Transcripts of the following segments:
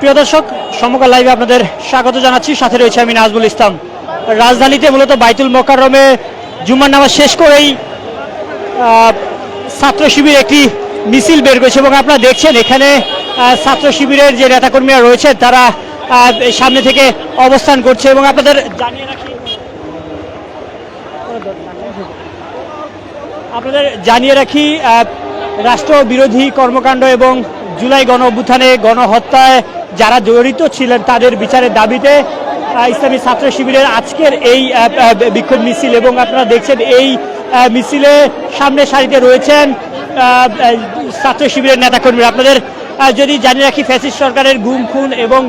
প্রিয় দর্শক, সমকাল লাইভে আপনাদের স্বাগত জানাচ্ছি। সাথে রয়েছে আমি নাজমুল ইসলাম। রাজধানীতে মূলত বাইতুল মোকাররমে জুমার নামাজ শেষ করেই ছাত্র শিবির একটি মিছিল বের করেছে এবং আপনারা দেখছেন এখানে ছাত্র শিবিরের যে নেতাকর্মীরা রয়েছে তারা সামনে থেকে অবস্থান করছে। এবং আপনাদের জানিয়ে রাখি রাষ্ট্রবিরোধী কর্মকাণ্ড এবং জুলাই গণ অভ্যুত্থানে গণহত্যায় যারা জড়িত ছিলেন তাদের বিচারের দাবিতে ইসলামী ছাত্র শিবিরের আজকের এই বিক্ষোভ মিছিল। এবং আপনারা দেখছেন এই মিছিলে সামনে সারিতে রয়েছেন ছাত্র শিবিরের নেতাকর্মীরা। আপনাদের যদি জানিয়ে রাখি, ফ্যাসিস্ট সরকারের গুম খুন এবং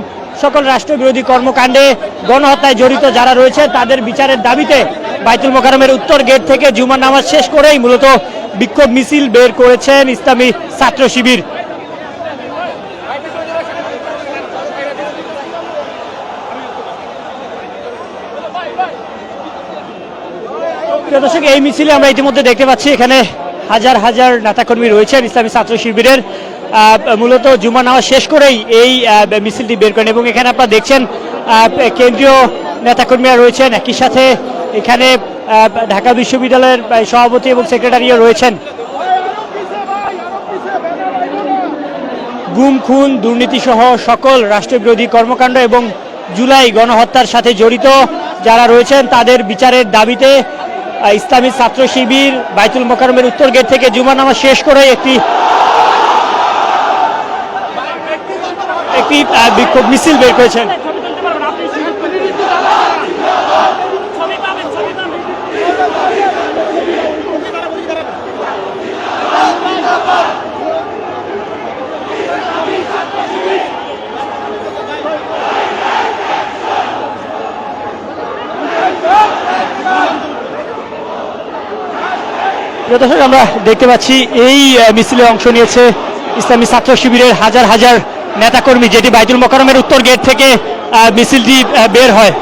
সকল রাষ্ট্রবিরোধী কর্মকাণ্ডে গণহত্যায় জড়িত যারা রয়েছে তাদের বিচারের দাবিতে বাইতুল মোকাররমের উত্তর গেট থেকে জুমার নামাজ শেষ করেই মূলত বিক্ষোভ মিছিল বের করেছেন ইসলামী ছাত্র শিবির। দর্শক, এই মিছিলে আমরা ইতিমধ্যে দেখতে পাচ্ছি এখানে হাজার হাজার নেতাকর্মী রয়েছেন ইসলামী ছাত্র শিবিরের। মূলত জুমার নামাজ শেষ করেই এই মিছিলটি বের করেন এবং এখানে আপনারা দেখছেন কেন্দ্রীয় নেতাকর্মীরা রয়েছেন, একই সাথে এখানে ঢাকা বিশ্ববিদ্যালয়ের সভাপতি এবং সেক্রেটারিও রয়েছেন। গুম খুন দুর্নীতি সহ সকল রাষ্ট্রবিরোধী কর্মকাণ্ড এবং জুলাই গণহত্যার সাথে জড়িত যারা রয়েছেন তাদের বিচারের দাবিতে ইসলামী ছাত্র শিবির বাইতুল মোকাররমের উত্তর গেট থেকে জুমার নামাজ শেষ করে একটি বিক্ষোভ মিছিল বের করেছেন। দর্শক, আমরা দেখতে পাচ্ছি এই মিছিলে অংশ নিয়েছে ইসলামী ছাত্র শিবিরের হাজার হাজার নেতাকর্মী, যেটি বাইতুল মোকাররমের উত্তর গেট থেকে মিছিলটি বের হয়।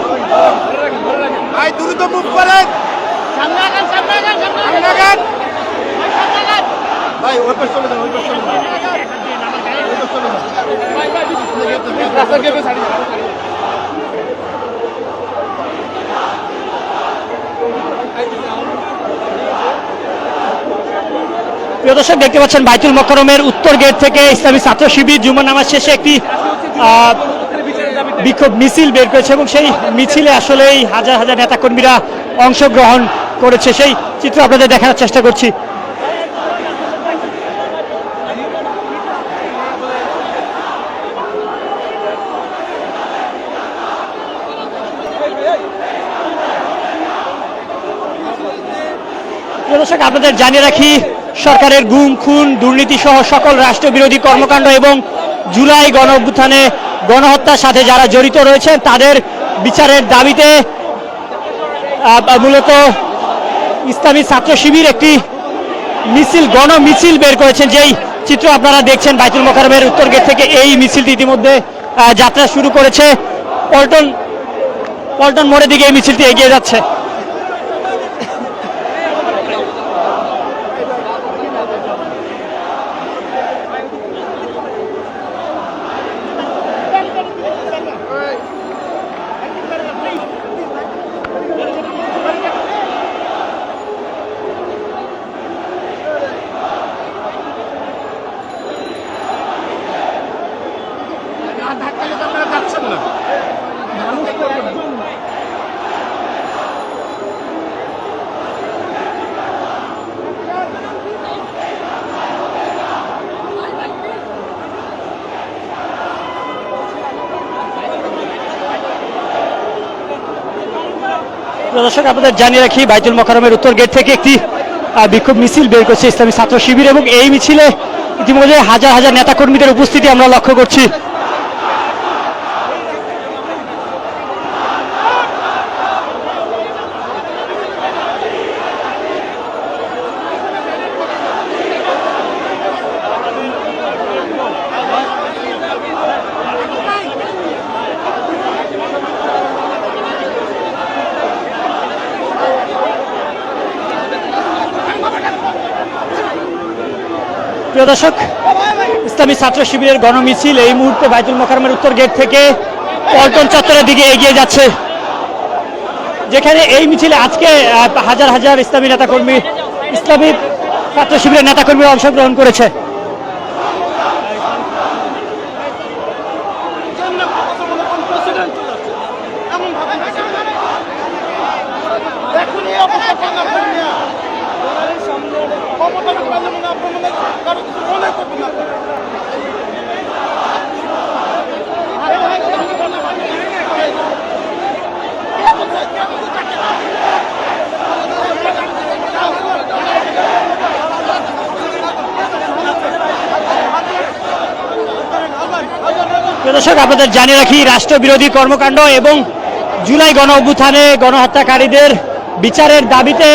প্রিয় দর্শক, দেখতে পাচ্ছেন বাইতুল মোকাররমের উত্তর গেট থেকে ইসলামী ছাত্র শিবির জুমার নামাজ শেষে একটি বিক্ষোভ মিছিল বের করেছে এবং সেই মিছিলে আসলেই হাজার হাজার নেতাকর্মীরা অংশগ্রহণ করেছে। সেই চিত্র আপনাদের দেখানোর চেষ্টা করছি। দর্শক, আপনাদের জানিয়ে রাখি, সরকারের গুম খুন দুর্নীতি সহ সকল রাষ্ট্রবিরোধী কর্মকাণ্ড এবং জুলাই গণ অভ্যুত্থানে গণহত্যার সাথে যারা জড়িত রয়েছেন তাদের বিচারের দাবিতে মূলত ইসলামী ছাত্র শিবির একটি গণ মিছিল বের করেছেন। যেই চিত্র আপনারা দেখছেন, বাইতুল মোকাররমের উত্তর গেট থেকে এই মিছিলটি ইতিমধ্যে যাত্রা শুরু করেছে। পল্টন মোড়ের দিকে এই মিছিলটি এগিয়ে যাচ্ছে। দর্শক, আপনাদের জানিয়ে রাখি, বাইতুল মোকাররমের উত্তর গেট থেকে একটি বিক্ষোভ মিছিল বের করছে ইসলামী ছাত্র শিবির এবং এই মিছিলে ইতিমধ্যে হাজার হাজার নেতাকর্মীদের উপস্থিতি আমরা লক্ষ্য করছি। প্রিয় দর্শক, ইসলামী ছাত্র শিবিরের গণমিছিল এই মুহূর্তে বাইতুল মোকাররমের উত্তর গেট থেকে পল্টন চত্বরের দিকে এগিয়ে যাচ্ছে, যেখানে এই মিছিলে আজকে হাজার হাজার ইসলামী নেতাকর্মী, ইসলামী ছাত্র শিবিরের নেতাকর্মীরা অংশগ্রহণ করেছে। দর্শক, আপনাদের জানিয়ে রাখি, রাষ্ট্রবিরোধী কর্মকাণ্ড এবং জুলাই গণ অভ্যুত্থানে গণহত্যাকারীদের বিচারের দাবিতে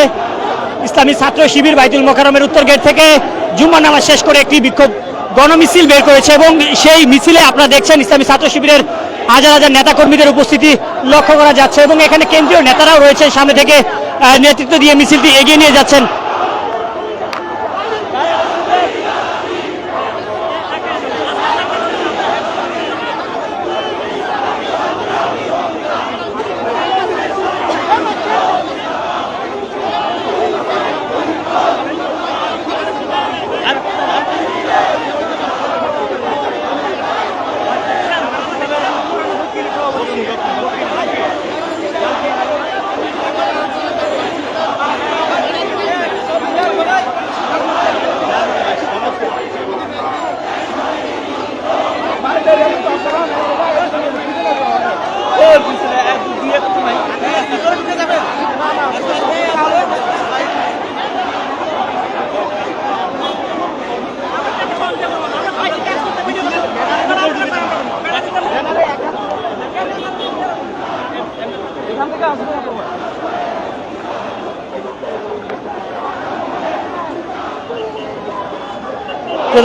ইসলামী ছাত্র শিবির বাইতুল মোকাররমের উত্তর গেট থেকে জুম্মার নামাজ শেষ করে একটি বিক্ষোভ গণমিছিল বের করেছে এবং সেই মিছিলে আপনারা দেখছেন ইসলামী ছাত্র শিবিরের হাজার হাজার নেতাকর্মীদের উপস্থিতি লক্ষ্য করা যাচ্ছে এবং এখানে কেন্দ্রীয় নেতারাও রয়েছেন, সামনে থেকে নেতৃত্ব দিয়ে মিছিলটি এগিয়ে নিয়ে যাচ্ছেন।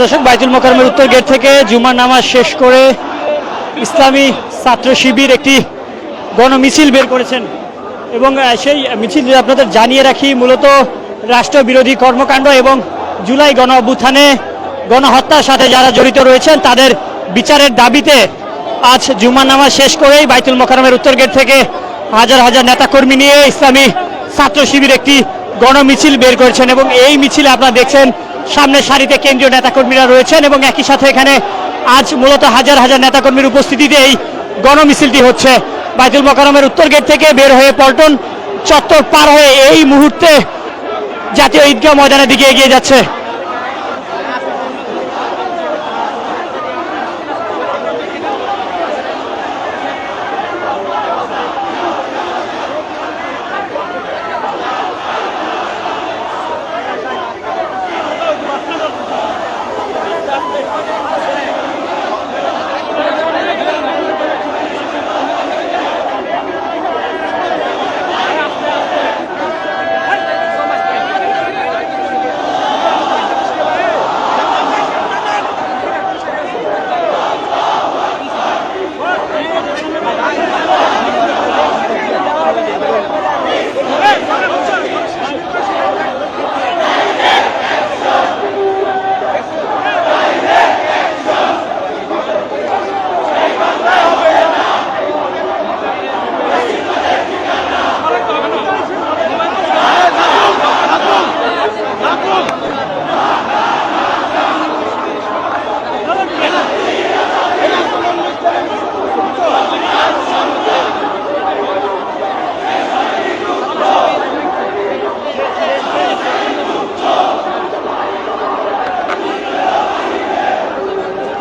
দর্শক, বাইতুল মোকাররমের উত্তর গেট থেকে জুমার নামাজ শেষ করে ইসলামী ছাত্র শিবির একটি গণমিছিল বের করেছেন এবং সেই মিছিল আপনাদের জানিয়ে রাখি, মূলত রাষ্ট্রবিরোধী কর্মকাণ্ড এবং জুলাই গণ অভ্যুত্থানে গণহত্যার সাথে যারা জড়িত রয়েছেন তাদের বিচারের দাবিতে আজ জুমার নামাজ শেষ করেই বাইতুল মোকাররমের উত্তর গেট থেকে হাজার হাজার নেতাকর্মী নিয়ে ইসলামী ছাত্র শিবির একটি গণমিছিল বের করেছেন এবং এই মিছিলে আপনারা দেখছেন সামনের সারিতে কেন্দ্রীয় নেতাকর্মীরা রয়েছেন এবং একই সাথে এখানে আজ মূলত হাজার হাজার নেতাকর্মীর উপস্থিতিতে এই গণমিছিলটি হচ্ছে। বাইতুল মোকাররমের উত্তর গেট থেকে বের হয়ে পল্টন চত্বর পার হয়ে এই মুহূর্তে জাতীয় ঈদগাহ ময়দানের দিকে এগিয়ে যাচ্ছে।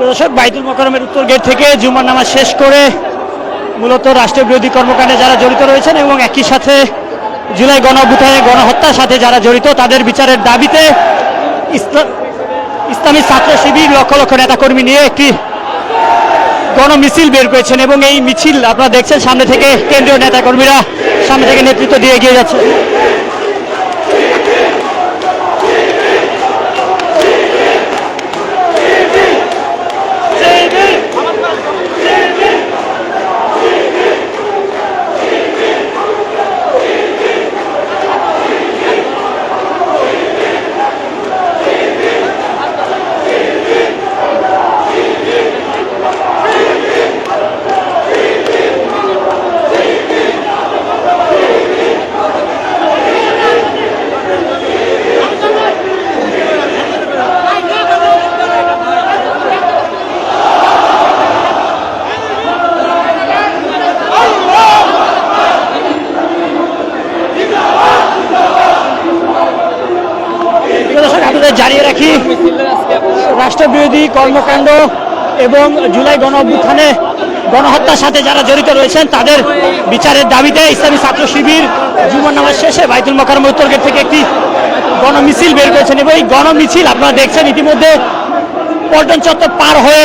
দর্শক, বাইতুল মোকাররমের উত্তর গেট থেকে জুমার নামাজ শেষ করে মূলত রাষ্ট্রবিরোধী কর্মকাণ্ডে যারা জড়িত রয়েছেন এবং একই সাথে জুলাই গণ অভ্যুত্থানে গণহত্যার সাথে যারা জড়িত তাদের বিচারের দাবিতে ইসলামী ছাত্র শিবির লক্ষ লক্ষ নেতাকর্মী নিয়ে একটি গণমিছিল বের করেছেন এবং এই মিছিল আপনারা দেখছেন সামনে থেকে কেন্দ্রীয় নেতাকর্মীরা সামনে থেকে নেতৃত্ব দিয়ে এগিয়ে যাচ্ছে। বিরোধী কর্মকাণ্ড এবং জুলাই গণ অভ্যুত্থানে গণহত্যার সাথে যারা জড়িত রয়েছেন তাদের বিচারের দাবিতে ইসলামী ছাত্র শিবির জুমার নামাজ শেষে বাইতুল মোকাররম উত্তর গেট থেকে একটি গণমিছিল বের করেছেন এবং এই গণমিছিল আপনারা দেখছেন ইতিমধ্যে পল্টন চত্বর পার হয়ে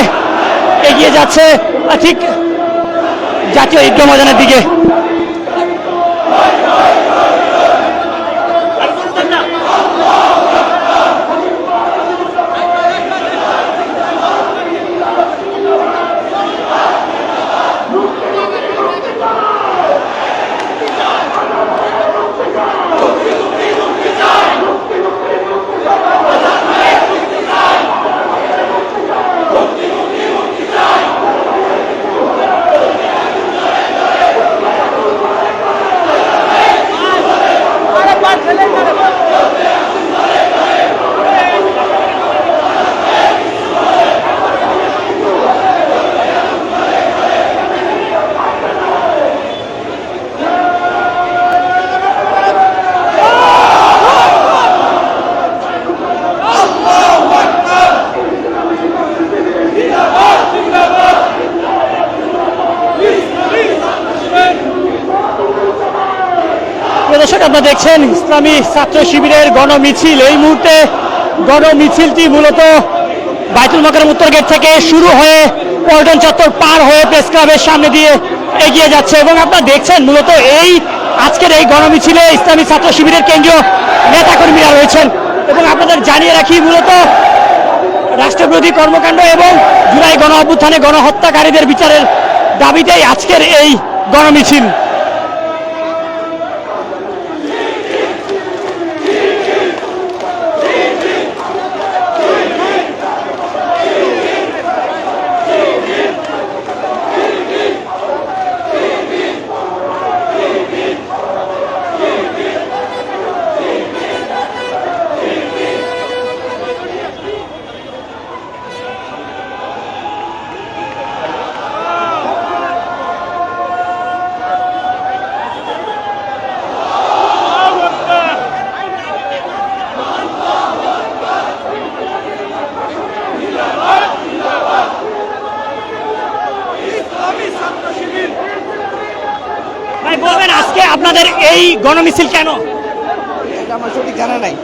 এগিয়ে যাচ্ছে ঠিক জাতীয় ঈদগাহ ময়দানের দিকে। দর্শক আপনারা দেখছেন ইসলামী ছাত্র শিবিরের গণমিছিল। এই মুহূর্তে গণমিছিলটি মূলত বাইতুল মোকাররম উত্তর গেট থেকে শুরু হয়ে পল্টন চত্বর পার হয়ে প্রেস ক্লাবের সামনে দিয়ে এগিয়ে যাচ্ছে এবং আপনারা দেখছেন মূলত এই আজকের এই গণমিছিলে ইসলামী ছাত্র শিবিরের কেন্দ্রীয় নেতাকর্মীরা রয়েছেন এবং আপনাদের জানিয়ে রাখি মূলত রাষ্ট্রবিরোধী কর্মকাণ্ড এবং জুলাই গণ অভ্যুত্থানে গণহত্যাকারীদের বিচারের দাবিতেই আজকের এই গণমিছিল। বলবেন আজকে আপনাদের এই গণমিছিল কেন? আমার সঠিক জানা নাই।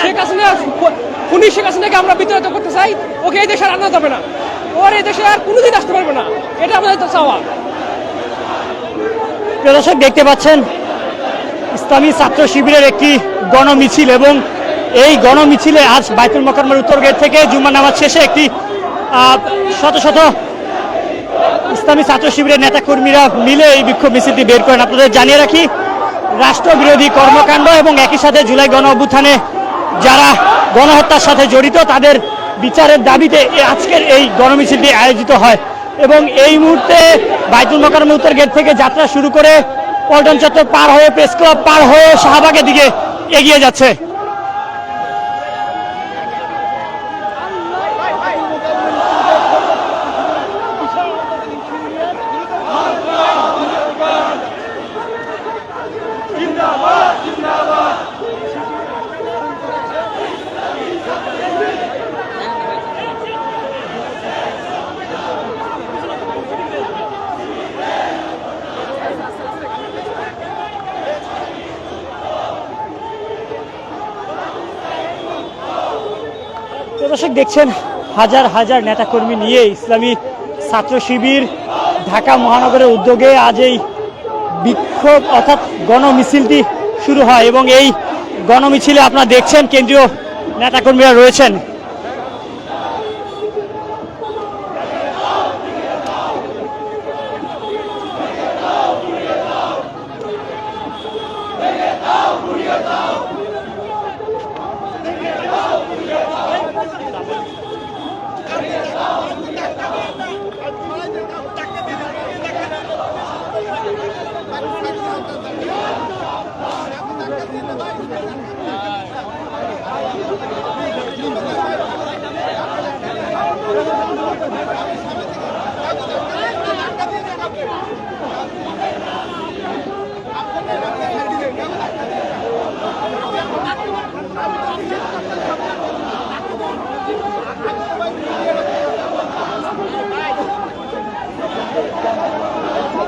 শেখ হাসিনা খুনি শেখ হাসিনাকে আমরা বিতাড়িত করতে চাই, ওকে এই দেশে আনা যাবে না, ওর এই দেশে আর কোনোদিন আসতে পারবে না, এটা আমাদের তো চাওয়া। দর্শক দেখতে পাচ্ছেন ইসলামী ছাত্র শিবিরের একটি গণমিছিল এবং এই গণমিছিলে আজ বাইতুল মোকাররমের উত্তর গেট থেকে জুমার নামাজ শেষে একটি শত শত ইসলামী ছাত্র শিবিরের নেতাকর্মীরা মিলে এই বিক্ষোভ মিছিলটি বের করেন। আপনাদের জানিয়ে রাখি রাষ্ট্রবিরোধী কর্মকাণ্ড এবং একই সাথে জুলাই গণ অভ্যুত্থানে যারা গণহত্যার সাথে জড়িত তাদের বিচারের দাবিতে আজকের এই গণমিছিলটি আয়োজিত হয় এবং এই মুহূর্তে বাইতুল মোকাররম উত্তর গেট থেকে যাত্রা শুরু করে পল্টন চত্বর পার হয়ে প্রেস ক্লাব পার হয়ে শাহবাগের দিকে এগিয়ে যাচ্ছে। দর্শক দেখছেন হাজার হাজার নেতাকর্মী নিয়ে ইসলামী ছাত্র শিবির ঢাকা মহানগরের উদ্যোগে আজ এই বিক্ষোভ অর্থাৎ গণমিছিলটি শুরু হয় এবং এই গণমিছিলে আপনারা দেখছেন কেন্দ্রীয় নেতাকর্মীরা রয়েছেন।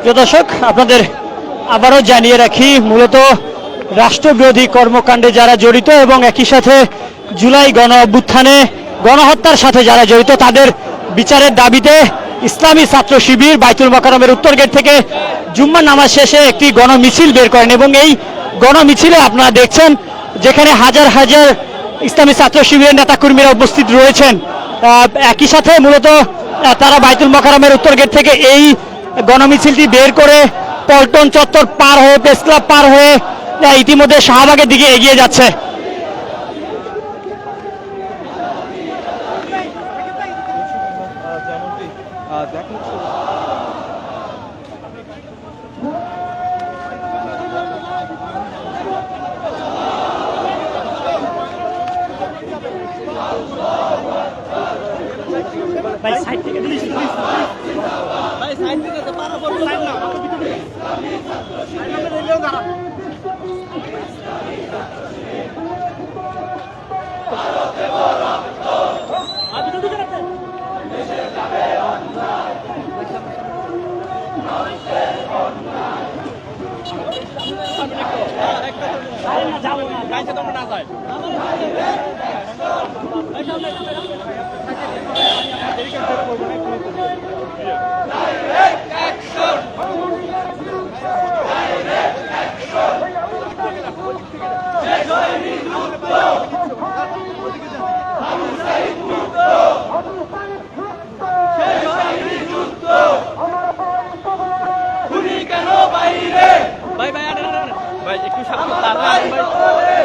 প্রিয় দর্শক, আপনাদের আবারও জানিয়ে রাখি, মূলত রাষ্ট্রবিরোধী কর্মকাণ্ডে যারা জড়িত এবং একই সাথে জুলাই গণ অভ্যুত্থানে গণহত্যার সাথে যারা জড়িত তাদের বিচারের দাবিতে ইসলামী ছাত্র শিবির বাইতুল মোকাররমের উত্তর গেট থেকে জুম্মার নামাজ শেষে একটি গণমিছিল বের করেন এবং এই গণমিছিলে আপনারা দেখছেন যেখানে হাজার হাজার ইসলামী ছাত্র শিবিরের নেতাকর্মীরা উপস্থিত রয়েছেন। একই সাথে মূলত তারা বাইতুল মোকাররমের উত্তর গেট থেকে এই গণমিছিলটি বের করে পল্টন চত্বর পার হয়ে প্রেস ক্লাব পার হয়ে ইতিমধ্যে শাহবাগের দিকে এগিয়ে যাচ্ছে। ভাই একটু সামনে